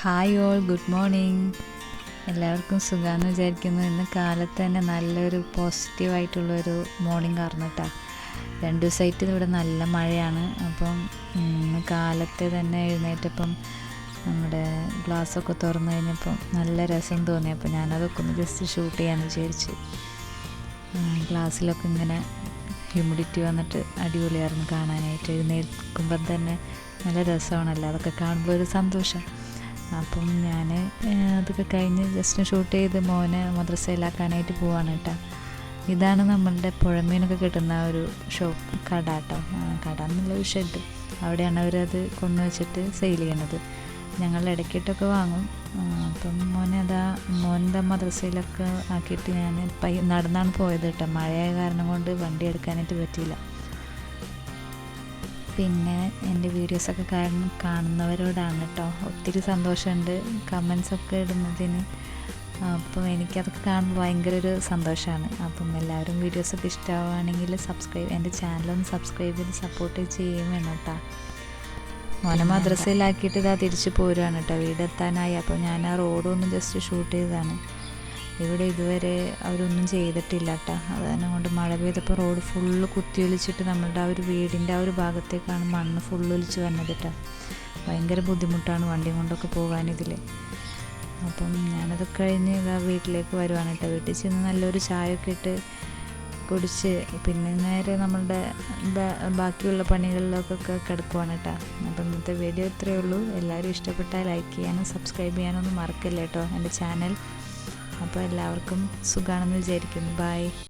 Hi all, good morning. എല്ലാവർക്കും സുഖമാണെന്ന് വിചാരിക്കുന്നു. ഇന്ന് കാലത്ത് തന്നെ നല്ലൊരു പോസിറ്റീവായിട്ടുള്ളൊരു മോർണിംഗ് ആയിരുന്നു കേട്ടോ. 2 ദിവസമായിട്ട് ഇവിടെ നല്ല മഴയാണ്. അപ്പം ഇന്ന് കാലത്തെ തന്നെ എഴുന്നേറ്റപ്പം നമ്മുടെ ഗ്ലാസ്സൊക്കെ തുറന്നു കഴിഞ്ഞപ്പം നല്ല രസം തോന്നി. അപ്പോൾ ഞാനതൊക്കെ ഒന്ന് ജസ്റ്റ് ഷൂട്ട് ചെയ്യാമെന്ന് വിചാരിച്ച്. ഗ്ലാസ്സിലൊക്കെ ഇങ്ങനെ ഹ്യൂമിഡിറ്റി വന്നിട്ട് അടിപൊളിയായിരുന്നു കാണാനായിട്ട്. എഴുന്നേൽക്കുമ്പം തന്നെ നല്ല രസമാണല്ലോ, അതൊക്കെ കാണുമ്പോൾ ഒരു സന്തോഷം. അപ്പം ഞാൻ അതൊക്കെ കഴിഞ്ഞ് ജസ്റ്റ് ഷൂട്ട് ചെയ്ത് മോനെ മദ്രസയിലാക്കാനായിട്ട് പോവാണ് കേട്ടോ. ഇതാണ് നമ്മളുടെ പുഴമീനൊക്കെ കിട്ടുന്ന ഒരു കട കേട്ടോ. കട എന്നുള്ളൊരു ഷെഡ്, അവിടെയാണ് അവരത് കൊണ്ടുവച്ചിട്ട് സെയിൽ ചെയ്യണത്. ഞങ്ങൾ ഇടയ്ക്കിട്ടൊക്കെ വാങ്ങും. അപ്പം മോൻ്റെ മദ്രസയിലൊക്കെ ആക്കിയിട്ട് ഞാൻ നടന്നാണ് പോയത് കേട്ടോ. മഴയായ കാരണം കൊണ്ട് വണ്ടി എടുക്കാനായിട്ട് പറ്റിയില്ല. പിന്നെ എൻ്റെ വീഡിയോസൊക്കെ കാണുന്നവരോടാണ് കേട്ടോ, ഒത്തിരി സന്തോഷമുണ്ട് കമൻസൊക്കെ ഇടുന്നതിന്. അപ്പം എനിക്കതൊക്കെ കാണുമ്പോൾ ഭയങ്കര ഒരു സന്തോഷമാണ്. അപ്പം എല്ലാവരും വീഡിയോസൊക്കെ ഇഷ്ടമാവുകയാണെങ്കിൽ എൻ്റെ ചാനലൊന്ന് സബ്സ്ക്രൈബ് ചെയ്ത് സപ്പോർട്ട് ചെയ്യും വേണം കേട്ടോ. മോനെ മദ്രസയിലാക്കിയിട്ട് ഇതാ തിരിച്ച് പോരുകയാണ് കേട്ടോ. വീടെത്താനായി. അപ്പോൾ ഞാൻ ആ റോഡൊന്ന് ജസ്റ്റ് ഷൂട്ട് ചെയ്തതാണ്. ഇവിടെ ഇതുവരെ അവരൊന്നും ചെയ്തിട്ടില്ല കേട്ടോ. അതുകാരണം കൊണ്ട് മഴ പെയ്തപ്പോൾ റോഡ് ഫുള്ള് കുത്തിയൊലിച്ചിട്ട് നമ്മളുടെ ആ ഒരു വീടിൻ്റെ ആ ഒരു ഭാഗത്തേക്കാണ് മണ്ണ് ഫുള്ളൊലിച്ച് വന്നത് കേട്ടോ. ഭയങ്കര ബുദ്ധിമുട്ടാണ് വണ്ടി കൊണ്ടൊക്കെ പോകാനിതിൽ. അപ്പം ഞാനത് കഴിഞ്ഞ് ഇതാ വീട്ടിലേക്ക് വരുവാണ് കേട്ടോ. വീട്ടിൽ ചെന്ന് നല്ലൊരു ചായയൊക്കെ ഇട്ട് കുടിച്ച് പിന്നെ നേരെ നമ്മളുടെ ബാക്കിയുള്ള പണികളിലൊക്കെ കിടക്കുവാണ് കേട്ടോ. അപ്പം ഇന്നത്തെ വീഡിയോ ഇത്രയേ ഉള്ളൂ. എല്ലാവരും ഇഷ്ടപ്പെട്ടാൽ ലൈക്ക് ചെയ്യാനും സബ്സ്ക്രൈബ് ചെയ്യാനൊന്നും മറക്കല്ലേ കേട്ടോ എൻ്റെ ചാനൽ. അപ്പോൾ എല്ലാവർക്കും സുഖമാണെന്ന് വിചാരിക്കുന്നു. ബൈ.